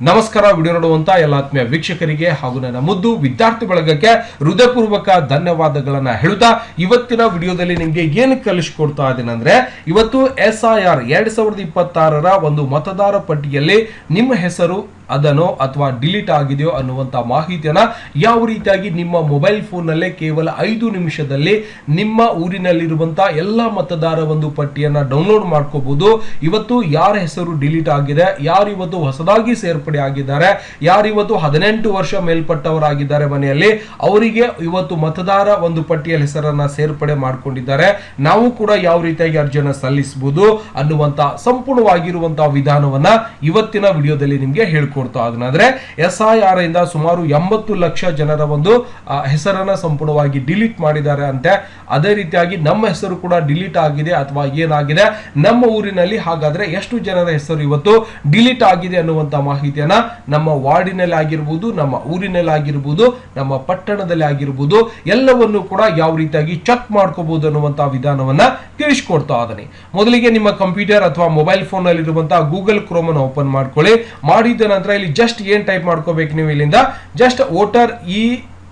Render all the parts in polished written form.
ನಮಸ್ಕಾರ. ವಿಡಿಯೋ ನೋಡುವಂತ ಎಲ್ಲ ಆತ್ಮೀಯ ವೀಕ್ಷಕರಿಗೆ ಹಾಗೂ ನನ್ನ ಮುದ್ದು ವಿದ್ಯಾರ್ಥಿ ಬಳಗಕ್ಕೆ ಹೃದಯಪೂರ್ವಕ ಧನ್ಯವಾದಗಳನ್ನ ಹೇಳುತ್ತಾ ಇವತ್ತಿನ ವಿಡಿಯೋದಲ್ಲಿ ನಿಮಗೆ ಏನು ಕಲಿಸಿಕೊಡ್ತಾ ಇದ್ದೇನೆ ಅಂದ್ರೆ, ಇವತ್ತು SIR 2026ರ ಒಂದು ಮತದಾರ ಪಟ್ಟಿಯಲ್ಲಿ ನಿಮ್ಮ ಹೆಸರು ಅದನೋ ಅಥವಾ ಡಿಲೀಟ್ ಆಗಿದೆಯೋ ಅನ್ನುವಂತ ಮಾಹಿತಿಯನ್ನ ಯಾವ ರೀತಿಯಾಗಿ ನಿಮ್ಮ ಮೊಬೈಲ್ ಫೋನ್ ನಲ್ಲೇ ಕೇವಲ 5 ನಿಮಿಷದಲ್ಲಿ ನಿಮ್ಮ ಊರಿನಲ್ಲಿರುವಂತಹ ಎಲ್ಲಾ ಮತದಾರ ಒಂದು ಪಟ್ಟಿಯನ್ನ ಡೌನ್ಲೋಡ್ ಮಾಡ್ಕೋಬಹುದು. ಇವತ್ತು ಯಾರ ಹೆಸರು ಡಿಲೀಟ್ ಆಗಿದೆ, ಯಾರು ಇವತ್ತು ಹೊಸದಾಗಿ ಸೇರ್ಪಡೆ ಆಗಿದ್ದಾರೆ, ಯಾರು ಇವತ್ತು 18 ವರ್ಷ ಮೇಲ್ಪಟ್ಟವರಾಗಿದ್ದಾರೆ ಮನೆಯಲ್ಲಿ, ಅವರಿಗೆ ಇವತ್ತು ಮತದಾರ ಒಂದು ಪಟ್ಟಿಯಲ್ಲಿ ಹೆಸರನ್ನ ಸೇರ್ಪಡೆ ಮಾಡ್ಕೊಂಡಿದ್ದಾರೆ, ನಾವು ಕೂಡ ಯಾವ ರೀತಿಯಾಗಿ ಅರ್ಜಿಯನ್ನ ಸಲ್ಲಿಸಬಹುದು ಅನ್ನುವಂತ ಸಂಪೂರ್ಣವಾಗಿರುವಂತಹ ವಿಧಾನವನ್ನ ಇವತ್ತಿನ ವಿಡಿಯೋದಲ್ಲಿ ನಿಮ್ಗೆ ಹೇಳ್ಕೊಡ್ತಾ ಅದನ್ನಾದ್ರೆ SIR ಇಂದ ಸುಮಾರು 80 ಲಕ್ಷ ಜನರ ಒಂದು ಹೆಸರನ್ನ ಸಂಪೂರ್ಣವಾಗಿ ಡಿಲೀಟ್ ಮಾಡಿದ್ದಾರೆ ಅಂತೆ. ಅದೇ ರೀತಿಯಾಗಿ ನಮ್ಮ ಹೆಸರು ಕೂಡ ಡಿಲೀಟ್ ಆಗಿದೆ ಅಥವಾ ಏನಾಗಿದೆ ನಮ್ಮ ಊರಿನಲ್ಲಿ, ಹಾಗಾದ್ರೆ ಎಷ್ಟು ಜನರ ಹೆಸರು ಇವತ್ತು ಡಿಲೀಟ್ ಆಗಿದೆ ಅನ್ನುವಂತ ಮಾಹಿತಿಯನ್ನ ನಮ್ಮ ವಾರ್ಡಿನಲ್ಲಿ ಆಗಿರ್ಬೋದು, ನಮ್ಮ ಊರಿನಲ್ಲಿ ಆಗಿರ್ಬೋದು, ನಮ್ಮ ಪಟ್ಟಣದಲ್ಲಿ ಆಗಿರ್ಬೋದು, ಎಲ್ಲವನ್ನು ಕೂಡ ಯಾವ ರೀತಿಯಾಗಿ ಚೆಕ್ ಮಾಡ್ಕೋಬಹುದು ಅನ್ನುವಂತ ವಿಧಾನವನ್ನ ತಿಳಿಸ್ಕೊಡ್ತಾ ಇದ್ದಾನೆ. ಮೊದಲಿಗೆ ನಿಮ್ಮ ಕಂಪ್ಯೂಟರ್ ಅಥವಾ ಮೊಬೈಲ್ ಫೋನ್ ನಲ್ಲಿ ಇರುವಂತಹ ಗೂಗಲ್ ಕ್ರೋಮ್ ಅನ್ನು ಓಪನ್ ಮಾಡ್ಕೊಳ್ಳಿ. ಮಾಡಿದ ನಂತರ ಇಲ್ಲಿ ಜಸ್ಟ್ ಏನ್ ಟೈಪ್ ಮಾಡ್ಕೋಬೇಕು ನೀವು, ಇಲ್ಲಿಂದ ಜಸ್ಟ್ ವೋಟರ್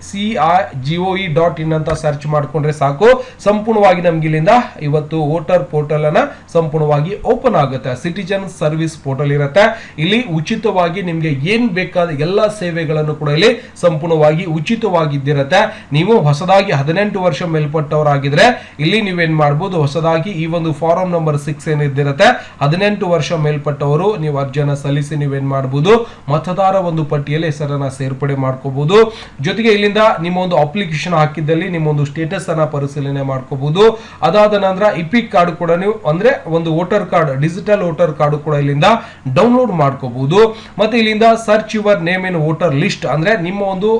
CIGOE.in ಅಂತ ಸರ್ಚ್ ಮಾಡ್ಕೊಂಡ್ರೆ ಸಾಕು. ಸಂಪೂರ್ಣವಾಗಿ ನಮ್ಗೆ ಇಲ್ಲಿಂದ ಇವತ್ತು ವೋಟರ್ ಪೋರ್ಟಲ್ ಅನ್ನ ಸಂಪೂರ್ಣವಾಗಿ ಓಪನ್ ಆಗುತ್ತೆ. ಸಿಟಿಜನ್ ಸರ್ವಿಸ್ ಪೋರ್ಟಲ್ ಇರುತ್ತೆ. ಇಲ್ಲಿ ಉಚಿತವಾಗಿ ನಿಮ್ಗೆ ಏನ್ ಬೇಕಾದ ಎಲ್ಲಾ ಸೇವೆಗಳನ್ನು ಕೂಡ ಇಲ್ಲಿ ಸಂಪೂರ್ಣವಾಗಿ ಉಚಿತವಾಗಿದ್ದಿರುತ್ತೆ. ನೀವು ಹೊಸದಾಗಿ 18 ವರ್ಷ ಮೇಲ್ಪಟ್ಟವರಾಗಿದ್ರೆ ಇಲ್ಲಿ ನೀವೇನ್ ಮಾಡಬಹುದು, ಹೊಸದಾಗಿ ಈ ಒಂದು ಫಾರಂ ನಂಬರ್ 6 ಏನಿದ್ದಿರುತ್ತೆ, 18 ವರ್ಷ ಮೇಲ್ಪಟ್ಟವರು ನೀವು ಅರ್ಜಿಯನ್ನ ಸಲ್ಲಿಸಿ ನೀವೇನ್ ಮಾಡಬಹುದು, ಮತದಾರ ಒಂದು ಪಟ್ಟಿಯಲ್ಲಿ ಹೆಸರನ್ನ ಸೇರ್ಪಡೆ ಮಾಡ್ಕೋಬಹುದು. ಜೊತೆಗೆ ಇಲ್ಲಿ ನಿಮ್ಮ ಒಂದು ಅಪ್ಲಿಕೇಶನ್ ಹಾಕಿದ್ದಲ್ಲಿ ನಿಮ್ಮ ಒಂದು ಸ್ಟೇಟಸ್ ಅನ್ನ ಪರಿಶೀಲನೆ ಮಾಡ್ಕೋಬಹುದು. ಅದಾದ ನಂತರ ಇಪಿಕ್ ಕಾರ್ಡ್ ಕೂಡ ನೀವು ಅಂದ್ರೆ ಒಂದು voter card, digital voter card ಕೂಡ ಇಲ್ಲಿಂದ ಡೌನ್ಲೋಡ್ ಮಾಡ್ಕೋಬಹುದು. ಮತ್ತೆ ಇಲ್ಲಿಂದ search your name in voter list ಅಂದ್ರೆ ನಿಮ್ಮ ಒಂದು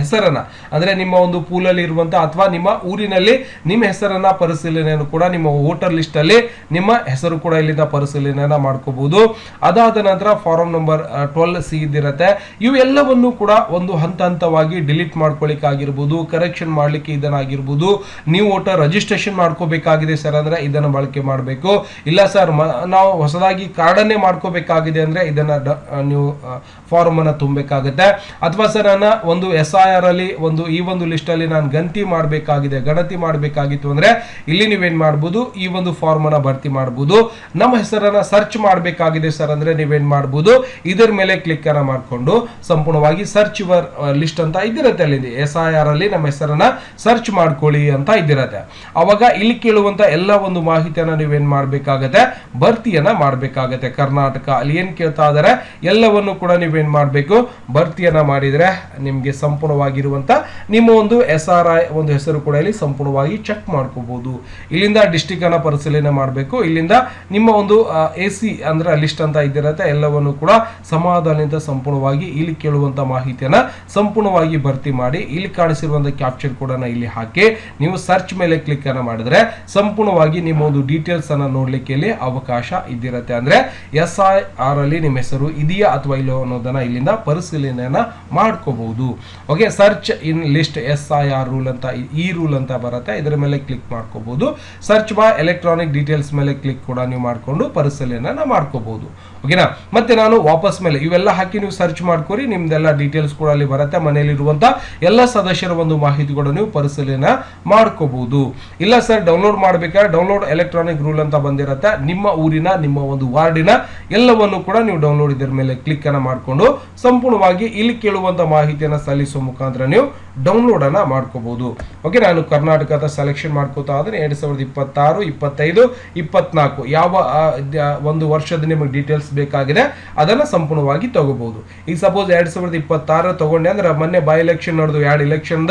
ಹೆಸರನ್ನ, ಅಂದ್ರೆ ನಿಮ್ಮ ಒಂದು ಪೂಲಲ್ಲಿ ಇರುವಂತಹ ಅಥವಾ ನಿಮ್ಮ ಊರಿನಲ್ಲಿ ನಿಮ್ಮ ಹೆಸರನ್ನ ಪರಿಶೀಲನೆಯನ್ನು ಕೂಡ ನಿಮ್ಮ ವೋಟರ್ ಲಿಸ್ಟ್ ಅಲ್ಲಿ ನಿಮ್ಮ ಹೆಸರು ಕೂಡ ಇಲ್ಲಿಂದ ಪರಿಶೀಲನೆಯನ್ನ ಮಾಡ್ಕೋಬಹುದು. ಅದಾದ ನಂತರ ಫಾರಂ ನಂಬರ್ 12C ಇದಿರುತ್ತೆ. ಇವೆಲ್ಲವನ್ನು ಕೂಡ ಒಂದು ಹಂತ ಹಂತವಾಗಿ ಡಿಲೀಟ್ ಮಾಡ್ಕೊಳ್ಳಿಕ್ಕಾಗಿರ್ಬೋದು, ಕರೆಕ್ಷನ್ ಮಾಡ್ಲಿಕ್ಕೆ ಇದನ್ನಾಗಿರ್ಬೋದು. ನೀವು ವೋಟರ್ ರಿಜಿಸ್ಟ್ರೇಷನ್ ಮಾಡ್ಕೋಬೇಕಾಗಿದೆ ಸರ್ ಅಂದ್ರೆ ಇದನ್ನ ಬಳಕೆ ಮಾಡಬೇಕು. ಇಲ್ಲ ಸರ್ ನಾವು ಹೊಸದಾಗಿ ಕಾರ್ಡ್ ಅನ್ನೇ ಮಾಡ್ಕೋಬೇಕಾಗಿದೆ ಅಂದ್ರೆ ಇದನ್ನ ನೀವು ಫಾರ್ಮ್ ಅನ್ನ ತುಂಬಬೇಕಾಗುತ್ತೆ. ಅಥವಾ ಸರ್ ನನ್ನ ಒಂದು SIR ಅಲ್ಲಿ ಈ ಒಂದು ಲಿಸ್ಟ್ ಅಲ್ಲಿ ನಾನು ಗಣತಿ ಮಾಡಬೇಕಾಗಿತ್ತು ಅಂದ್ರೆ ಇಲ್ಲಿ ನೀವೇನ್ ಮಾಡಬಹುದು, ಈ ಒಂದು ಫಾರ್ಮ್ ಅನ್ನ ಭರ್ತಿ ಮಾಡಬಹುದು. ನಮ್ಮ ಹೆಸರನ್ನ ಸರ್ಚ್ ಮಾಡಬೇಕಾಗಿದೆ ಸರ್ ಅಂದ್ರೆ ನೀವೇನ್ ಮಾಡಬಹುದು, ಇದರ ಮೇಲೆ ಕ್ಲಿಕ್ ಅನ್ನ ಮಾಡ್ಕೊಂಡು ಸಂಪೂರ್ಣವಾಗಿ ಸರ್ಚ್ ಯುವರ್ ಲಿಸ್ಟ್ ಅಂತ ಇದಿರುತ್ತೆ. ಅಲ್ಲಿ SIR ಅಲ್ಲಿ ನಮ್ಮ ಹೆಸರನ್ನ ಸರ್ಚ್ ಮಾಡ್ಕೊಳ್ಳಿ ಅಂತ ಇದಿರತ್ತೆ. ಅವಾಗ ಇಲ್ಲಿ ಕೇಳುವಂತ ಎಲ್ಲ ಒಂದು ಮಾಹಿತಿಯನ್ನ ನೀವೇನ್ ಮಾಡ್ಬೇಕಾಗತ್ತೆ, ಭರ್ತಿಯನ್ನ ಮಾಡ್ಬೇಕಾಗತ್ತೆ. ಕರ್ನಾಟಕ ಅಲ್ಲಿ ಏನ್ ಕೇಳ್ತಾ ಇದಾರೆ ಎಲ್ಲವನ್ನು ಕೂಡ ನೀವೇನ್ ಮಾಡ್ಬೇಕು, ಭರ್ತಿಯನ್ನ ಮಾಡಿದ್ರೆ ನಿಮ್ಗೆ ಸಂಪೂರ್ಣವಾಗಿರುವಂತ ನಿಮ್ಮ ಒಂದು SRI ಒಂದು ಹೆಸರು ಕೂಡ ಇಲ್ಲಿ ಸಂಪೂರ್ಣವಾಗಿ ಚೆಕ್ ಮಾಡ್ಕೋಬಹುದು. ಇಲ್ಲಿಂದ ಡಿಸ್ಟ್ರಿಕ್ಟ್ ಅನ್ನ ಪರಿಶೀಲನೆ ಮಾಡಬೇಕು. ಇಲ್ಲಿಂದ ನಿಮ್ಮ ಒಂದು AC ಅಂದ್ರೆ ಲಿಸ್ಟ್ ಅಂತ ಇದಿರತ್ತೆ. ಎಲ್ಲವನ್ನು ಕೂಡ ಸಮಾಧಾನದಿಂದ ಸಂಪೂರ್ಣವಾಗಿ ಇಲ್ಲಿ ಕೇಳುವಂತ ಮಾಹಿತಿಯನ್ನ ಸಂಪೂರ್ಣವಾಗಿ ಭರ್ತಿ ಮಾಡಿ ಇಲ್ಲಿ ಕಾಣಿಸಿರುವಂತಹ ಕ್ಯಾಪ್ಚರ್ ಕೋಡ್ ಅನ್ನ ಇಲ್ಲಿ ಹಾಕಿ ನೀವು ಸರ್ಚ್ ಮೇಲೆ ಕ್ಲಿಕ್ ಅನ್ನ ಮಾಡಿದ್ರೆ ಸಂಪೂರ್ಣವಾಗಿ ನಿಮ್ಮ ಒಂದು ಡೀಟೇಲ್ಸ್ ಅನ್ನ ನೋಡ್ಲಿಕ್ಕೆ ಇಲ್ಲಿ ಅವಕಾಶ ಇದ್ದಿರುತ್ತೆ. ಅಂದ್ರೆ SIR ಅಲ್ಲಿ ನಿಮ್ಮ ಹೆಸರು ಇದೆಯಾ ಅಥವಾ ಇಲ್ಲೋ ಅನ್ನೋದನ್ನ ಇಲ್ಲಿಂದ ಪರಿಶೀಲನೆಯನ್ನ ಮಾಡ್ಕೋಬಹುದು. ಓಕೆ, ಸರ್ಚ್ ಇನ್ ಲಿಸ್ಟ್ SIR ರೂಲ್ ಅಂತ ಈ ರೂಲ್ ಅಂತ ಬರುತ್ತೆ. ಇದರ ಮೇಲೆ ಕ್ಲಿಕ್ ಮಾಡ್ಕೋಬಹುದು. ಸರ್ಚ್ ಬೈ ಎಲೆಕ್ಟ್ರಾನಿಕ್ ಡೀಟೇಲ್ಸ್ ಮೇಲೆ ಕ್ಲಿಕ್ ಕೂಡ ನೀವು ಮಾಡ್ಕೊಂಡು ಪರಿಶೀಲನೆಯನ್ನ ಮಾಡ್ಕೋಬಹುದು. ಓಕೆನಾ. ಮತ್ತೆ ನಾನು ವಾಪಸ್ ಮೇಲೆ ಇವೆಲ್ಲ ಹಾಕಿ ನೀವು ಸರ್ಚ್ ಮಾಡ್ಕೊರಿ, ನಿಮ್ದೆಲ್ಲ ಡೀಟೇಲ್ಸ್ ಕೂಡ ಅಲ್ಲಿ ಬರುತ್ತೆ. ಮನೆಯಲ್ಲಿರುವಂತ ಎಲ್ಲ ಸದಸ್ಯರ ಒಂದು ಮಾಹಿತಿ ಕೂಡ ನೀವು ಪರಿಶೀಲನೆ ಮಾಡ್ಕೋಬಹುದು. ಇಲ್ಲ ಸರ್ ಡೌನ್ಲೋಡ್ ಮಾಡ್ಬೇಕಾದ್ರೆ ಡೌನ್ಲೋಡ್ ಎಲೆಕ್ಟ್ರಾನಿಕ್ ರೂಲ್ ಅಂತ ಬಂದಿರುತ್ತೆ. ನಿಮ್ಮ ಊರಿನ ನಿಮ್ಮ ಒಂದು ವಾರ್ಡಿನ ಎಲ್ಲವನ್ನು ಕೂಡ ನೀವು ಡೌನ್ಲೋಡ್ ಇದರ ಮೇಲೆ ಕ್ಲಿಕ್ ಅನ್ನ ಮಾಡ್ಕೊಂಡು ಸಂಪೂರ್ಣವಾಗಿ ಇಲ್ಲಿ ಕೇಳುವಂತ ಮಾಹಿತಿಯನ್ನ ಸಲ್ಲಿಸುವ ಮುಖಾಂತರ ನೀವು ಡೌನ್ಲೋಡ್ ಅನ್ನ ಮಾಡ್ಕೋಬಹುದು. ಓಕೆ, ನಾನು ಕರ್ನಾಟಕದ ಸೆಲೆಕ್ಷನ್ ಮಾಡ್ಕೋತಾ ಇದ್ದೀನಿ. 2026, 25, 24 ಯಾವ ಒಂದು ವರ್ಷದ ನಿಮಗೆ ಡೀಟೇಲ್ಸ್ ಬೇಕಾಗಿದೆ ಅದನ್ನ ಸಂಪೂರ್ಣವಾಗಿ ತಗೋಬಹುದು. ಈಗ ಸಪೋಸ್ 2026 ತಗೊಂಡೆ ಅಂದ್ರೆ ಮೊನ್ನೆ ಬೈ ಎಲೆಕ್ಷನ್ ನಡೆದು 2 ಎಲೆಕ್ಷನ್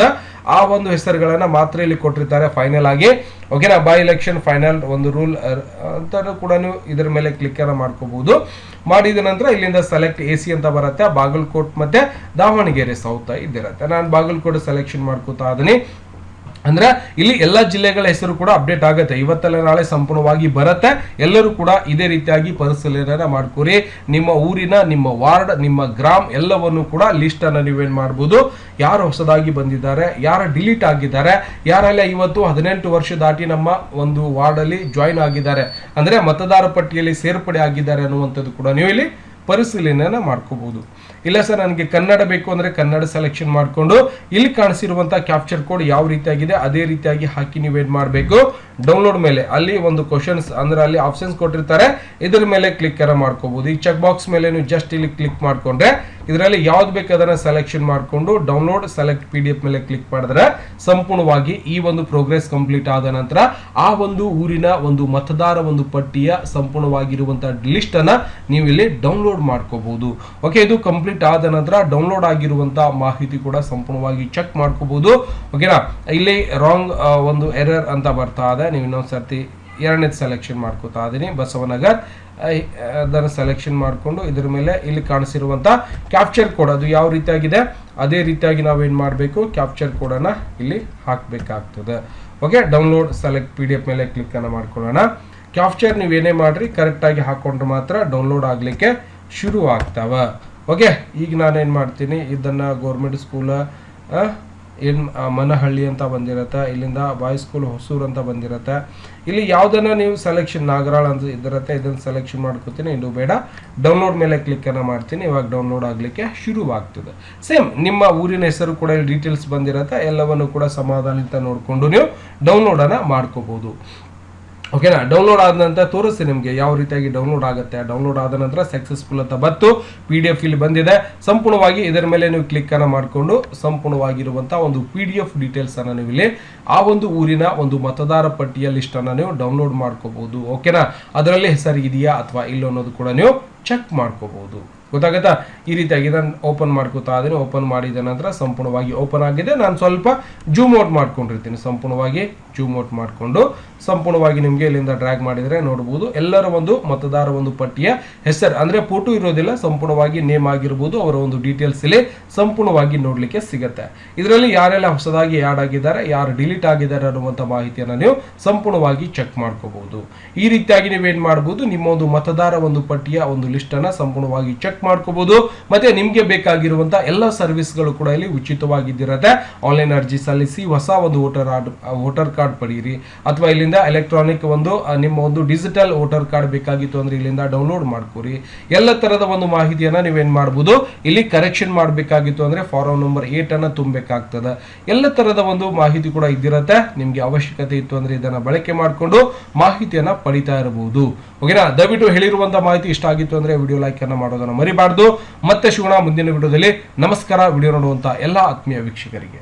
ಆ ಒಂದು ಹೆಸರುಗಳನ್ನ ಮಾತ್ರ ಇಲ್ಲಿ ಕೊಟ್ಟಿರ್ತಾರೆ ಫೈನಲ್ ಆಗಿ. ಓಕೆನಾ, ಬೈ ಎಲೆಕ್ಷನ್ ಫೈನಲ್ ಒಂದು ರೂಲ್ ಅಂತ ಕೂಡ ನೀವು ಇದರ ಮೇಲೆ ಕ್ಲಿಕ್ ಅನ್ನ ಮಾಡ್ಕೋಬಹುದು. ಮಾಡಿದ ನಂತರ ಇಲ್ಲಿಂದ ಸೆಲೆಕ್ಟ್ AC ಅಂತ ಬರುತ್ತೆ. ಬಾಗಲಕೋಟ್ ಮತ್ತೆ ದಾವಣಗೆರೆ ಸೌತ್ ಇದಿರುತ್ತೆ. ನಾನು ಬಾಗಲಕೋಟೆ ಸೆಲೆಕ್ಷನ್ ಮಾಡ್ಕೋತಾ ಇದೀನಿ. ಅಂದ್ರೆ ಇಲ್ಲಿ ಎಲ್ಲಾ ಜಿಲ್ಲೆಗಳ ಹೆಸರು ಕೂಡ ಅಪ್ಡೇಟ್ ಆಗುತ್ತೆ. ಇವತ್ತಲ್ಲ ನಾಳೆ ಸಂಪೂರ್ಣವಾಗಿ ಬರುತ್ತೆ. ಎಲ್ಲರೂ ಕೂಡ ಇದೇ ರೀತಿಯಾಗಿ ಪರಿಶೀಲನೆ ಮಾಡ್ಕೊರಿ. ನಿಮ್ಮ ಊರಿನ, ನಿಮ್ಮ ವಾರ್ಡ್, ನಿಮ್ಮ ಗ್ರಾಮ ಎಲ್ಲವನ್ನು ಕೂಡ ಲಿಸ್ಟ್ ಅನ್ನ ನೀವೇನ್ ಮಾಡಬಹುದು, ಯಾರು ಹೊಸದಾಗಿ ಬಂದಿದ್ದಾರೆ, ಯಾರು ಡಿಲೀಟ್ ಆಗಿದ್ದಾರೆ, ಯಾರೆಲ್ಲ ಇವತ್ತು 18 ವರ್ಷ ದಾಟಿ ನಮ್ಮ ಒಂದು ವಾರ್ಡ್ ಅಲ್ಲಿ ಜಾಯಿನ್ ಆಗಿದ್ದಾರೆ ಅಂದ್ರೆ ಮತದಾರ ಪಟ್ಟಿಯಲ್ಲಿ ಸೇರ್ಪಡೆ ಆಗಿದ್ದಾರೆ ಅನ್ನುವಂಥದ್ದು ಕೂಡ ನೀವು ಇಲ್ಲಿ ಪರಿಶೀಲನೆಯನ್ನು ಮಾಡ್ಕೋಬಹುದು. ಇಲ್ಲ ಸರ್ ನನಗೆ ಕನ್ನಡ ಬೇಕು ಅಂದರೆ ಕನ್ನಡ ಸೆಲೆಕ್ಷನ್ ಮಾಡಿಕೊಂಡು ಇಲ್ಲಿ ಕಾಣಿಸಿರುವಂಥ ಕ್ಯಾಪ್ಚರ್ ಕೋಡ್ ಯಾವ ರೀತಿಯಾಗಿದೆ ಅದೇ ರೀತಿಯಾಗಿ ಹಾಕಿ ನೀವು ಏನು ಮಾಡಬೇಕು, ಡೌನ್ಲೋಡ್ ಮೇಲೆ ಅಲ್ಲಿ ಒಂದು ಕ್ವಶನ್ಸ್ ಅಂದ್ರೆ ಅಲ್ಲಿ ಆಪ್ಷನ್ಸ್ ಕೊಟ್ಟಿರ್ತಾರೆ, ಇದರ ಮೇಲೆ ಕ್ಲಿಕ್ ಮಾಡ್ಕೋಬಹುದು. ಈ ಚೆಕ್ ಬಾಕ್ಸ್ ಮೇಲೆ ನೀವು ಜಸ್ಟ್ ಇಲ್ಲಿ ಕ್ಲಿಕ್ ಮಾಡ್ಕೊಂಡ್ರೆ ಇದರಲ್ಲಿ ಯಾವ್ದು ಬೇಕು ಅದನ್ನ ಸೆಲೆಕ್ಷನ್ ಮಾಡಿಕೊಂಡು ಡೌನ್ಲೋಡ್ ಸೆಲೆಕ್ಟ್ PDF ಮೇಲೆ ಕ್ಲಿಕ್ ಮಾಡಿದ್ರೆ ಸಂಪೂರ್ಣವಾಗಿ ಈ ಒಂದು ಪ್ರೋಗ್ರೆಸ್ ಕಂಪ್ಲೀಟ್ ಆದ ನಂತರ ಆ ಒಂದು ಊರಿನ ಒಂದು ಮತದಾರ ಒಂದು ಪಟ್ಟಿಯ ಸಂಪೂರ್ಣವಾಗಿರುವಂತಹ ಲಿಸ್ಟ್ ಅನ್ನ ನೀವು ಇಲ್ಲಿ ಡೌನ್ಲೋಡ್ ಮಾಡ್ಕೋಬಹುದು. ಓಕೆ, ಇದು ಕಂಪ್ಲೀಟ್ ಆದ ನಂತರ ಡೌನ್ಲೋಡ್ ಆಗಿರುವಂತಹ ಮಾಹಿತಿ ಕೂಡ ಸಂಪೂರ್ಣವಾಗಿ ಚೆಕ್ ಮಾಡ್ಕೋಬಹುದು. ಓಕೆನಾ, ಇಲ್ಲಿ ರಾಂಗ್ ಒಂದು ಎರರ್ ಅಂತ ಬರ್ತಾ ಇದೆ, ನೀವು ಇನ್ನೊಂದು ಸರ್ತಿ ಎರಡನೇದು ಸೆಲೆಕ್ಷನ್ ಮಾಡ್ಕೋತಾ ಇದೀನಿ. ಬಸವನಗರ್ ಅದನ್ನು ಸೆಲೆಕ್ಷನ್ ಮಾಡಿಕೊಂಡು ಇದರ ಮೇಲೆ ಇಲ್ಲಿ ಕಾಣಿಸಿರುವಂಥ ಕ್ಯಾಪ್ಚರ್ ಕೋಡ್ ಅದು ಯಾವ ರೀತಿಯಾಗಿದೆ ಅದೇ ರೀತಿಯಾಗಿ ನಾವೇನು ಮಾಡಬೇಕು, ಕ್ಯಾಪ್ಚರ್ ಕೋಡನ್ನು ಇಲ್ಲಿ ಹಾಕಬೇಕಾಗ್ತದೆ. ಓಕೆ, ಡೌನ್ಲೋಡ್ ಸೆಲೆಕ್ಟ್ PDF ಮೇಲೆ ಕ್ಲಿಕ್ ಅನ್ನು ಮಾಡ್ಕೊಳ್ಳೋಣ. ಕ್ಯಾಪ್ಚರ್ ನೀವೇನೇ ಮಾಡಿರಿ ಕರೆಕ್ಟಾಗಿ ಹಾಕೊಂಡ್ರೆ ಮಾತ್ರ ಡೌನ್ಲೋಡ್ ಆಗಲಿಕ್ಕೆ ಶುರು ಆಗ್ತಾವ. ಓಕೆ, ಈಗ ನಾನೇನು ಮಾಡ್ತೀನಿ, ಇದನ್ನು ಗೌರ್ಮೆಂಟ್ ಸ್ಕೂಲ ಏನು ಮನಹಳ್ಳಿ ಅಂತ ಬಂದಿರುತ್ತೆ, ಇಲ್ಲಿಂದ ಬಾಯ್ಸ್ ಸ್ಕೂಲ್ ಹೊಸೂರು ಅಂತ ಬಂದಿರುತ್ತೆ. ಇಲ್ಲಿ ಯಾವುದನ್ನು ನೀವು ಸೆಲೆಕ್ಷನ್ ನಾಗರಾಳ್ ಅಂತ ಇದಿರುತ್ತೆ, ಇದನ್ನು ಸೆಲೆಕ್ಷನ್ ಮಾಡ್ಕೋತೀನಿ. ಇದು ಬೇಡ, ಡೌನ್ಲೋಡ್ ಮೇಲೆ ಕ್ಲಿಕ್ಕನ್ನು ಮಾಡ್ತೀನಿ. ಇವಾಗ ಡೌನ್ಲೋಡ್ ಆಗಲಿಕ್ಕೆ ಶುರುವಾಗ್ತದೆ. ಸೇಮ್ ನಿಮ್ಮ ಊರಿನ ಹೆಸರು ಕೂಡ ಇಲ್ಲಿ ಡೀಟೇಲ್ಸ್ ಬಂದಿರುತ್ತೆ, ಎಲ್ಲವನ್ನು ಕೂಡ ಸಮಾಧಾನದಿಂದ ನೋಡಿಕೊಂಡು ನೀವು ಡೌನ್ಲೋಡನ್ನು ಮಾಡ್ಕೋಬೋದು. ಓಕೆನಾ, ಡೌನ್ಲೋಡ್ ಆದ ನಂತರ ತೋರಿಸಿ ನಿಮಗೆ ಯಾವ ರೀತಿಯಾಗಿ ಡೌನ್ಲೋಡ್ ಆಗುತ್ತೆ. ಡೌನ್ಲೋಡ್ ಆದ ನಂತರ ಸಕ್ಸಸ್ಫುಲ್ ಅಂತ ಬತ್ತು PDF ಇಲ್ಲಿ ಬಂದಿದೆ. ಸಂಪೂರ್ಣವಾಗಿ ಇದರ ಮೇಲೆ ನೀವು ಕ್ಲಿಕ್ ಅನ್ನು ಮಾಡಿಕೊಂಡು ಸಂಪೂರ್ಣವಾಗಿರುವಂತಹ ಒಂದು PDF ಡೀಟೇಲ್ಸ್ ಅನ್ನು ನೀವು ಇಲ್ಲಿ ಆ ಒಂದು ಊರಿನ ಒಂದು ಮತದಾರ ಪಟ್ಟಿಯ ಲಿಸ್ಟ್ ಅನ್ನು ನೀವು ಡೌನ್ಲೋಡ್ ಮಾಡ್ಕೋಬಹುದು. ಓಕೆನಾ, ಅದರಲ್ಲಿ ಹೆಸರು ಇದೆಯಾ ಅಥವಾ ಇಲ್ಲ ಅನ್ನೋದು ಕೂಡ ನೀವು ಚೆಕ್ ಮಾಡ್ಕೋಬಹುದು. ಗೊತ್ತಾಗತ್ತಾ? ಈ ರೀತಿಯಾಗಿ ನಾನು ಓಪನ್ ಮಾಡ್ಕೋತಾ ಇದೀನಿ. ಓಪನ್ ಮಾಡಿದ ನಂತರ ಸಂಪೂರ್ಣವಾಗಿ ಓಪನ್ ಆಗಿದೆ. ನಾನು ಸ್ವಲ್ಪ ಜೂಮ್ ಔಟ್ ಮಾಡ್ಕೊಂಡಿರ್ತೀನಿ. ಸಂಪೂರ್ಣವಾಗಿ ಜೂಮ್ ಔಟ್ ಮಾಡಿಕೊಂಡು ಸಂಪೂರ್ಣವಾಗಿ ನಿಮಗೆ ಇಲ್ಲಿಂದ ಡ್ರ್ಯಾಗ್ ಮಾಡಿದರೆ ನೋಡಬಹುದು ಎಲ್ಲರ ಒಂದು ಮತದಾರ ಒಂದು ಪಟ್ಟಿಯ ಹೆಸರು ಅಂದ್ರೆ ಫೋಟೋ ಇರೋದಿಲ್ಲ, ಸಂಪೂರ್ಣವಾಗಿ ನೇಮ್ ಆಗಿರ್ಬೋದು, ಅವರ ಒಂದು ಡೀಟೇಲ್ಸ್ ಇಲ್ಲಿ ಸಂಪೂರ್ಣವಾಗಿ ನೋಡ್ಲಿಕ್ಕೆ ಸಿಗುತ್ತೆ. ಇದರಲ್ಲಿ ಯಾರೆಲ್ಲ ಹೊಸದಾಗಿ ಆಡ್ ಆಗಿದ್ದಾರೆ, ಯಾರು ಡಿಲೀಟ್ ಆಗಿದ್ದಾರೆ ಅನ್ನುವಂಥ ಮಾಹಿತಿಯನ್ನು ನೀವು ಸಂಪೂರ್ಣವಾಗಿ ಚೆಕ್ ಮಾಡ್ಕೋಬಹುದು. ಈ ರೀತಿಯಾಗಿ ನೀವೇನ್ ಮಾಡಬಹುದು, ನಿಮ್ಮ ಒಂದು ಮತದಾರ ಒಂದು ಪಟ್ಟಿಯ ಒಂದು ಲಿಸ್ಟ್ ಅನ್ನ ಸಂಪೂರ್ಣವಾಗಿ ಚೆಕ್ ಮಾಡ್ಕೋಬಹುದು. ಮತ್ತೆ ನಿಮ್ಗೆ ಬೇಕಾಗಿರುವಂತಹ ಎಲ್ಲ ಸರ್ವಿಸ್ಗಳು ಕೂಡ ಇಲ್ಲಿ ಉಚಿತವಾಗಿದ್ದಿರತ್ತೆ. ಆನ್ಲೈನ್ ಅರ್ಜಿ ಸಲ್ಲಿಸಿ ಹೊಸ ಒಂದು ವೋಟರ್ ಕಾರ್ಡ್ ಪಡೀರಿ, ಅಥವಾ ಇಲ್ಲಿಂದ ಎಲೆಕ್ಟ್ರಾನಿಕ್ ಒಂದು ನಿಮ್ಮ ಒಂದು ಡಿಜಿಟಲ್ ವೋಟರ್ ಕಾರ್ಡ್ ಬೇಕಾಗಿತ್ತು ಅಂದ್ರೆ ಇಲ್ಲಿಂದ ಡೌನ್ಲೋಡ್ ಮಾಡ್ಕೋರಿ. ಎಲ್ಲ ತರದ ಒಂದು ಮಾಹಿತಿಯನ್ನ ನೀವೇನ್ ಮಾಡಬಹುದು, ಇಲ್ಲಿ ಕರೆಕ್ಷನ್ ಮಾಡಬೇಕಾಗಿತ್ತು ಅಂದ್ರೆ ಫಾರಂ ನಂಬರ್ 8 ಅನ್ನ ತುಂಬಬೇಕಾಗ್ತದೆ. ಎಲ್ಲ ತರದ ಒಂದು ಮಾಹಿತಿ ಕೂಡ ಇದ್ದಿರತ್ತೆ. ನಿಮ್ಗೆ ಅವಶ್ಯಕತೆ ಇತ್ತು ಅಂದ್ರೆ ಇದನ್ನ ಬಳಕೆ ಮಾಡಿಕೊಂಡು ಮಾಹಿತಿಯನ್ನ ಪಡಿತಾ ಇರಬಹುದು. ಓಕೆನಾ, ದಯವಿಟ್ಟು ಹೇಳಿರುವಂತಹ ಮಾಹಿತಿ ಇಷ್ಟ ಆಗಿತ್ತು ಅಂದ್ರೆ ವಿಡಿಯೋ ಲೈಕ್ ಅನ್ನ ಮಾಡೋದನ್ನ ಮರಿಬಾರ್ದು. ಮತ್ತೆ ಸಿಗೋಣ ಮುಂದಿನ ವಿಡಿಯೋದಲ್ಲಿ. ನಮಸ್ಕಾರ. ವಿಡಿಯೋ ನೋಡುವಂತ ಎಲ್ಲ ಆತ್ಮೀಯ ವೀಕ್ಷಕರಿಗೆ.